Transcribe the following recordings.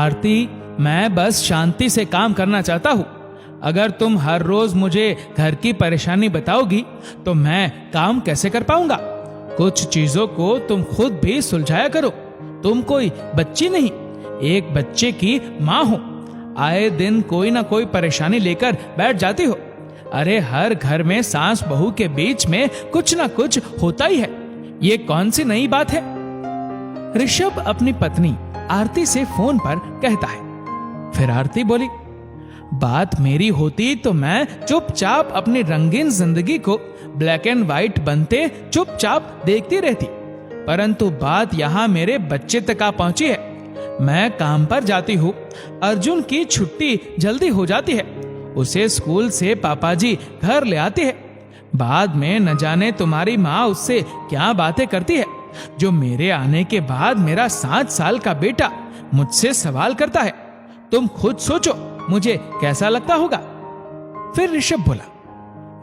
आरती, मैं बस शांति से काम करना चाहता हूँ। अगर तुम हर रोज मुझे घर की परेशानी बताओगी तो मैं काम कैसे कर पाऊंगा? कुछ चीजों को तुम खुद भी सुलझाया करो। तुम कोई बच्ची नहीं, एक बच्चे की माँ हो। आए दिन कोई ना कोई परेशानी लेकर बैठ जाती हो। अरे हर घर में सास बहू के बीच में कुछ ना कुछ होता ही है। ये कौन सी नई बात है? ऋषभ अपनी पत्नी आरती से फोन पर कहता है। फिर आरती बोली, बात मेरी होती तो मैं चुपचाप अपनी रंगीन जिंदगी को ब्लैक एंड व्हाइट बनते चुपचाप देखती रहती, परंतु बात यहाँ मेरे बच्चे तक आ पहुंची है। मैं काम पर जाती हूँ, अर्जुन की छुट्टी जल्दी हो जाती है, उसे स्कूल से पापाजी घर ले आते हैं। बाद में न जाने तुम्हारी माँ उससे क्या बातें करती है, जो मेरे आने के बाद मेरा 7 साल का बेटा मुझसे सवाल करता है। तुम खुद सोचो मुझे कैसा लगता होगा। फिर ऋषभ बोला,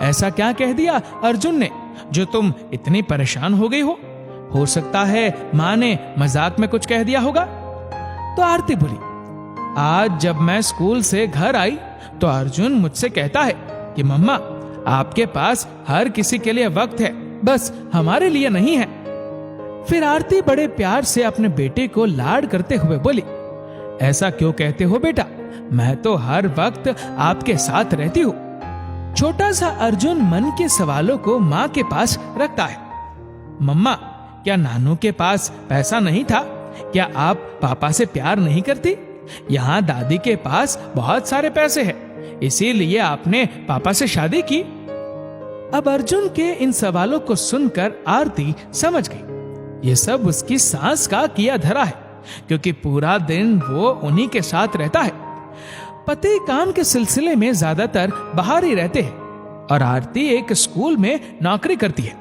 ऐसा क्या कह दिया अर्जुन ने जो तुम इतनी परेशान हो गई हो सकता है माँ ने मजाक में कुछ कह दिया होगा। तो आरती बोली, आज जब मैं स्कूल से घर आई तो अर्जुन मुझसे कहता है कि मम्मा, आपके पास हर किसी के लिए वक्त है, बस हमारे लिए नहीं है। फिर आरती बड़े प्यार से अपने बेटे को लाड करते हुए बोली, ऐसा क्यों कहते हो बेटा, मैं तो हर वक्त आपके साथ रहती हूँ। छोटा सा अर्जुन मन के सवालों को माँ के पास रखता है। मम्मा, क्या नानू के पास पैसा नहीं था? क्या आप पापा से प्यार नहीं करती? यहाँ दादी के पास बहुत सारे पैसे हैं, इसीलिए आपने पापा से शादी की। अब अर्जुन के इन सवालों को सुनकर आरती समझ गई, ये सब उसकी सास का किया धरा है, क्योंकि पूरा दिन वो उन्हीं के साथ रहता है। पति काम के सिलसिले में ज्यादातर बाहर ही रहते हैं और आरती एक स्कूल में नौकरी करती है।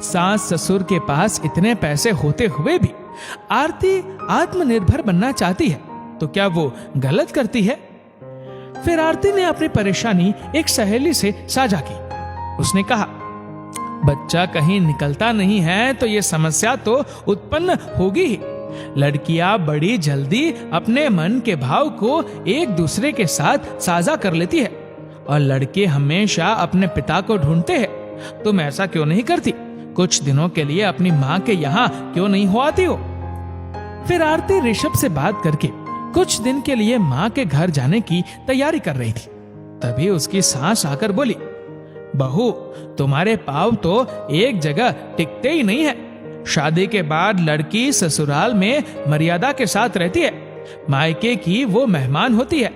सास ससुर के पास इतने पैसे होते हुए भी आरती आत्मनिर्भर बनना चाहती है, तो क्या वो गलत करती है? फिर आरती ने अपनी परेशानी एक सहेली से साझा की। उसने कहा, बच्चा कहीं निकलता नहीं है तो ये समस्या तो उत्पन्न होगी ही। लड़कियां बड़ी जल्दी अपने मन के भाव को एक दूसरे के साथ साझा कर लेती है और लड़के हमेशा अपने पिता को ढूंढते हैं। तुम ऐसा क्यों नहीं करती? कुछ दिनों के लिए अपनी माँ के यहाँ क्यों नहीं हो आती हो? फिर आरती ऋषभ से बात करके कुछ दिन के लिए माँ के घर जाने की तैयारी कर रही थी। तभी उसकी सास आकर बोली, बहू, तुम्हारे पाँव तो एक जगह टिकते ही नहीं है। शादी के बाद लड़की ससुराल में मर्यादा के साथ रहती है, मायके की वो मेहमान होती है।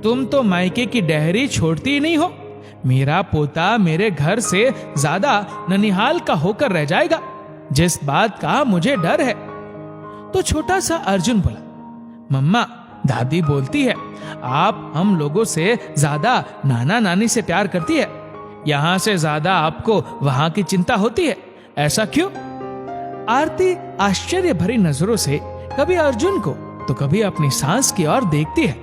तुम तो मायके की डेहरी छोड़ती ही नहीं हो। मेरा पोता मेरे घर से ज्यादा ननिहाल का होकर रह जाएगा, जिस बात का मुझे डर है। तो छोटा सा अर्जुन बोला, मम्मा, दादी बोलती है आप हम लोगों से ज्यादा नाना नानी से प्यार करती है, यहाँ से ज्यादा आपको वहां की चिंता होती है, ऐसा क्यों? आरती आश्चर्य भरी नजरों से कभी अर्जुन को तो कभी अपनी सास की ओर देखती है।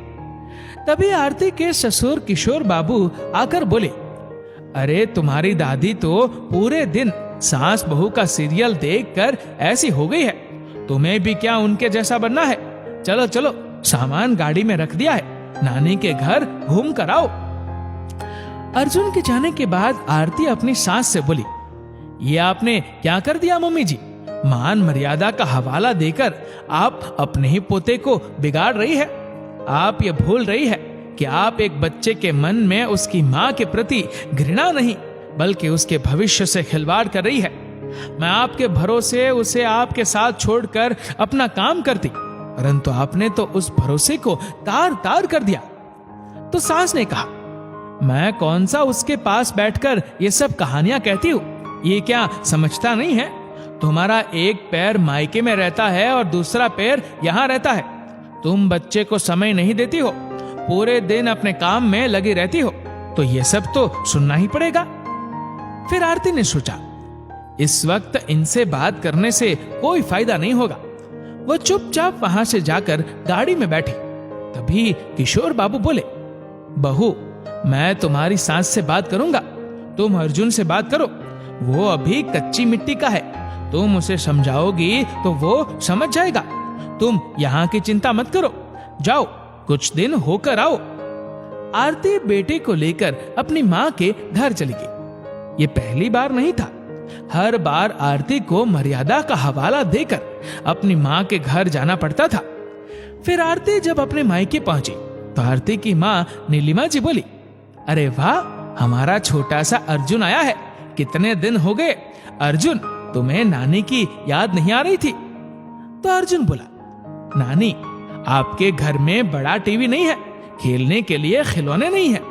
तभी आरती के ससुर किशोर बाबू आकर बोले, अरे तुम्हारी दादी तो पूरे दिन सास बहू का सीरियल देखकर ऐसी हो गई है, तुम्हें भी क्या उनके जैसा बनना है? चलो चलो, सामान गाड़ी में रख दिया है, नानी के घर घूम कर आओ। अर्जुन के जाने के बाद आरती अपनी सास से बोली, ये आपने क्या कर दिया मम्मी जी? मान मर्यादा का हवाला देकर आप अपने ही पोते को बिगाड़ रही है। आप ये भूल रही है कि आप एक बच्चे के मन में उसकी माँ के प्रति घृणा नहीं, बल्कि उसके भविष्य से खिलवाड़ कर रही है। मैं आपके भरोसे उसे आपके साथ छोड़कर अपना काम करती, परंतु आपने तो उस भरोसे को तार तार कर दिया। तो सास ने कहा, मैं कौन सा उसके पास बैठकर ये सब कहानियां कहती हूँ? ये क्या समझता नहीं है? तुम्हारा एक पैर मायके में रहता है और दूसरा पैर यहाँ रहता है। तुम बच्चे को समय नहीं देती हो, पूरे दिन अपने काम में लगी रहती हो, तो ये सब तो सुनना ही पड़ेगा। फिर आरती ने सोचा, इस वक्त इनसे बात करने से कोई फायदा नहीं होगा। वह चुपचाप वहां से जाकर गाड़ी में बैठी। तभी किशोर बाबू बोले, बहू, मैं तुम्हारी सास से बात करूंगा, तुम अर्जुन से बात करो। वो अभी कच्ची मिट्टी का है, तुम उसे समझाओगी तो वो समझ जाएगा। तुम यहाँ की चिंता मत करो, जाओ कुछ दिन होकर आओ। आरती बेटे को लेकर अपनी माँ के घर चली गई। ये पहली बार नहीं था, हर बार आरती को मर्यादा का हवाला देकर अपनी माँ के घर जाना पड़ता था। फिर आरती जब अपने मायके पहुंची तो आरती की माँ नीलिमा जी बोली, अरे वाह, हमारा छोटा सा अर्जुन आया है। कितने दिन हो गए अर्जुन, तुम्हें नानी की याद नहीं आ रही थी? तो अर्जुन बोला, नानी, आपके घर में बड़ा टीवी नहीं है, खेलने के लिए खिलौने नहीं है,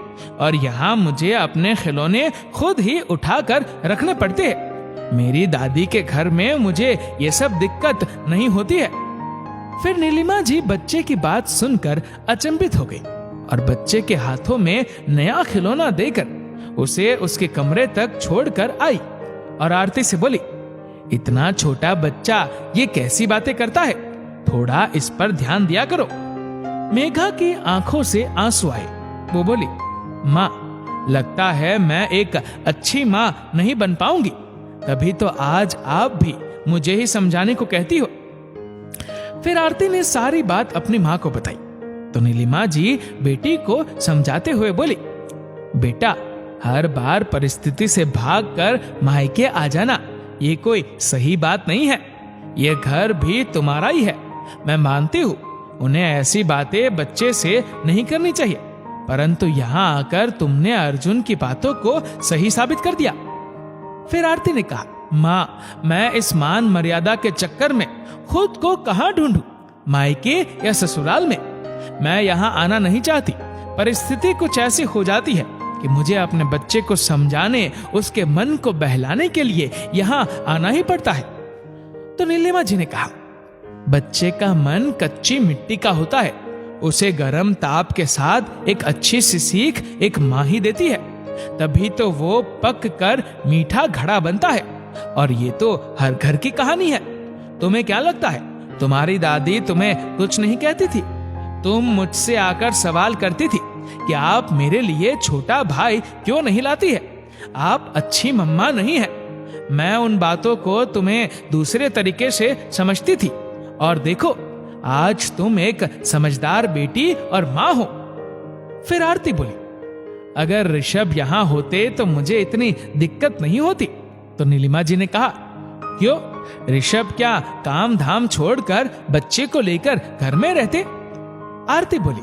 और यहाँ मुझे अपने खिलौने खुद ही उठाकर रखने पड़ते हैं। मेरी दादी के घर में मुझे ये सब दिक्कत नहीं होती है। फिर नीलिमा जी बच्चे की बात सुनकर अचंभित हो गई और बच्चे के हाथों में नया खिलौना देकर उसे उसके कमरे तक छोड़कर आई और आरती से बोली, इतना छोटा बच्चा ये कैसी बातें करता है, थोड़ा इस पर ध्यान दिया करो। मेघा की आंखों से आंसू आए। वो बोली, माँ, लगता है मैं एक अच्छी माँ नहीं बन पाऊंगी, तभी तो आज आप भी मुझे ही समझाने को कहती हो। फिर आरती ने सारी बात अपनी माँ को बताई तो नीलिमा जी बेटी को समझाते हुए बोली, बेटा, हर बार परिस्थिति से भागकर मायके आ जाना ये कोई सही बात नहीं है। ये घर भी तुम्हारा ही है। मैं मानती हूँ उन्हें ऐसी बातें बच्चे से नहीं करनी चाहिए, परंतु यहाँ आकर तुमने अर्जुन की बातों को सही साबित कर दिया। फिर आरती ने कहा, माँ, मैं इस मान मर्यादा के चक्कर में खुद को कहाँ ढूंढूं, मायके या ससुराल में? मैं यहाँ आना नहीं चाहती। परिस्थिति कुछ ऐसी हो जाती है कि मुझे अपने बच्चे को समझाने, उसके मन को बहलाने के लिए यहाँ आना ही पड़ता है। तो नीलिमा जी ने कहा, बच्चे का मन कच्ची मिट्टी का होता है, उसे गर्म ताप के साथ एक अच्छी सी सीख एक माँ ही देती है, तभी तो वो पक कर मीठा घड़ा बनता है। और ये तो हर घर की कहानी है। तुम्हें क्या लगता है तुम्हारी दादी तुम्हें कुछ नहीं कहती थी? तुम मुझसे आकर सवाल करती थी कि आप मेरे लिए छोटा भाई क्यों नहीं लाती है? आप अच्छी मम्मा नहीं है। मैं उन बातों को तुम्हें दूसरे तरीके से समझती थी, और देखो आज तुम एक समझदार बेटी और माँ हो। फिर आरती बोली, अगर ऋषभ यहाँ होते तो मुझे इतनी दिक्कत नहीं होती। तो नीलिमा जी ने कहा, क्यों? ऋषभ क्या काम धाम छोड़कर बच्चे को लेकर घर में रहते? आरती बोली,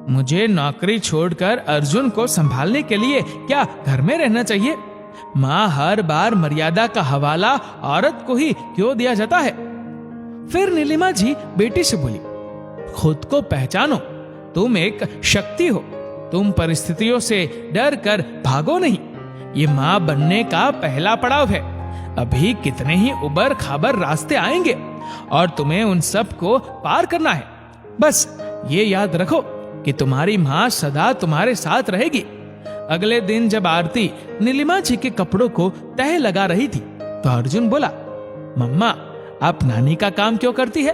मुझे नौकरी छोड़कर अर्जुन को संभालने के लिए क्या घर में रहना चाहिए? माँ, हर बार मर्यादा का हवाला औरत को ही क्यों दिया जाता है? फिर नीलिमा जी बेटी से बोली, खुद को पहचानो, तुम एक शक्ति हो। तुम परिस्थितियों से डर कर भागो नहीं। ये माँ बनने का पहला पड़ाव है। अभी कितने ही उबर खाबर रास्ते आएंगे और तुम्हें उन सब को पार करना है। बस ये याद रखो कि तुम्हारी माँ सदा तुम्हारे साथ रहेगी। अगले दिन जब आरती नीलिमा जी के कपड़ों को तह लगा रही थी तो अर्जुन बोला, मम्मा, आप नानी का काम क्यों करती है?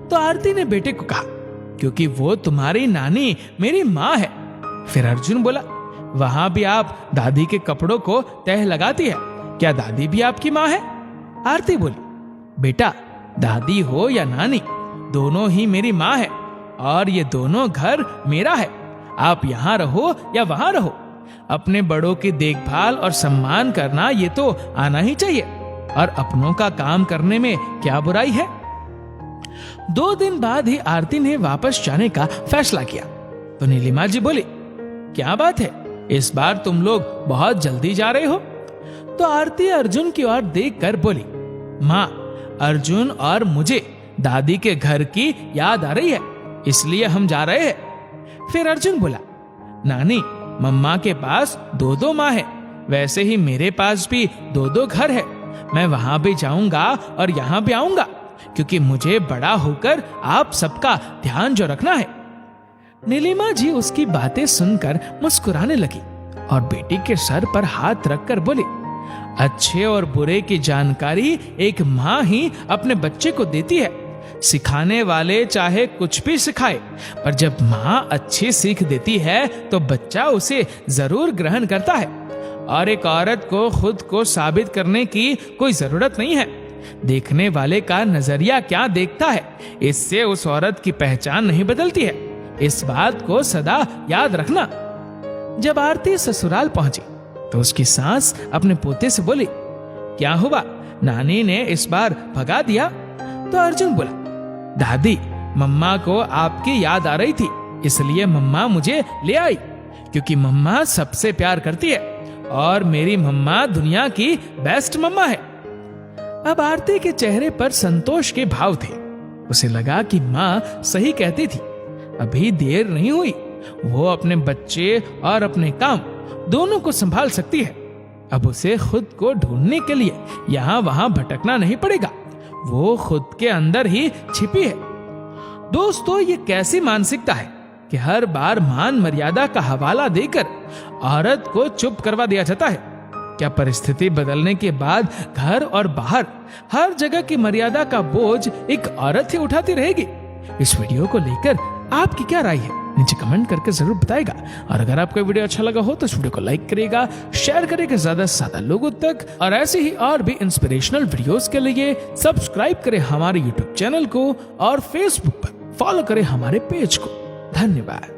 तो आरती ने बेटे को कहा, क्योंकि वो तुम्हारी नानी मेरी माँ है। फिर अर्जुन बोला, वहां भी आप दादी के कपड़ों को तह लगाती है, क्या दादी भी आपकी माँ है? आरती बोली, बेटा, दादी हो या नानी, दोनों ही मेरी माँ है और ये दोनों घर मेरा है। आप यहाँ रहो या वहां रहो, अपने बड़ों की देखभाल और सम्मान करना ये तो आना ही चाहिए, और अपनों का काम करने में क्या बुराई है। 2 दिन बाद ही आरती ने वापस जाने का फैसला किया। तो नीलिमा जी बोली, क्या बात है, इस बार तुम लोग बहुत जल्दी जा रहे हो? तो आरती अर्जुन की ओर देखकर बोली, माँ, अर्जुन और मुझे दादी के घर की याद आ रही है, इसलिए हम जा रहे हैं। फिर अर्जुन बोला, नानी, मम्मा के पास 2 माँ है, वैसे ही मेरे पास भी 2 घर है। मैं वहां भी जाऊंगा और यहाँ भी आऊंगा, क्योंकि मुझे बड़ा होकर आप सबका ध्यान जो रखना है। नीलिमा जी उसकी बातें सुनकर मुस्कुराने लगी और बेटी के सर पर हाथ रखकर बोली, अच्छे और बुरे की जानकारी एक माँ ही अपने बच्चे को देती है। सिखाने वाले चाहे कुछ भी सिखाए, पर जब माँ अच्छी सीख देती है तो बच्चा उसे जरूर ग्रहण करता है। और एक औरत को खुद को साबित करने की कोई जरूरत नहीं है। देखने वाले का नजरिया क्या देखता है, इससे उस औरत की पहचान नहीं बदलती है। इस बात को सदा याद रखना। जब आरती ससुराल पहुंची तो उसकी सास अपने पोते से बोली, क्या हुआ, नानी ने इस बार भगा दिया? तो अर्जुन बोला, दादी, मम्मा को आपकी याद आ रही थी, इसलिए मम्मा मुझे ले आई, क्योंकि मम्मा सबसे प्यार करती है और मेरी मम्मा दुनिया की बेस्ट मम्मा है। अब आरती के चेहरे पर संतोष के भाव थे। उसे लगा कि माँ सही कहती थी, अभी देर नहीं हुई, वो अपने बच्चे और अपने काम दोनों को संभाल सकती है। अब उसे खुद को ढूंढने के लिए यहाँ वहां भटकना नहीं पड़ेगा, वो खुद के अंदर ही छिपी है। दोस्तों, ये कैसी मानसिकता है कि हर बार मान मर्यादा का हवाला देकर औरत को चुप करवा दिया जाता है। क्या परिस्थिति बदलने के बाद घर और बाहर हर जगह की मर्यादा का बोझ एक औरत ही उठाती रहेगी? इस वीडियो को लेकर आपकी क्या राय है, नीचे कमेंट करके जरूर बताएगा। और अगर आपको वीडियो अच्छा लगा हो तो इस वीडियो को लाइक करेगा, शेयर करेगा ज्यादा से ज्यादा लोगों तक, और ऐसे ही और भी इंस्पिरेशनल वीडियोस के लिए सब्सक्राइब करें हमारे यूट्यूब चैनल को और फेसबुक पर फॉलो करें हमारे पेज को। धन्यवाद।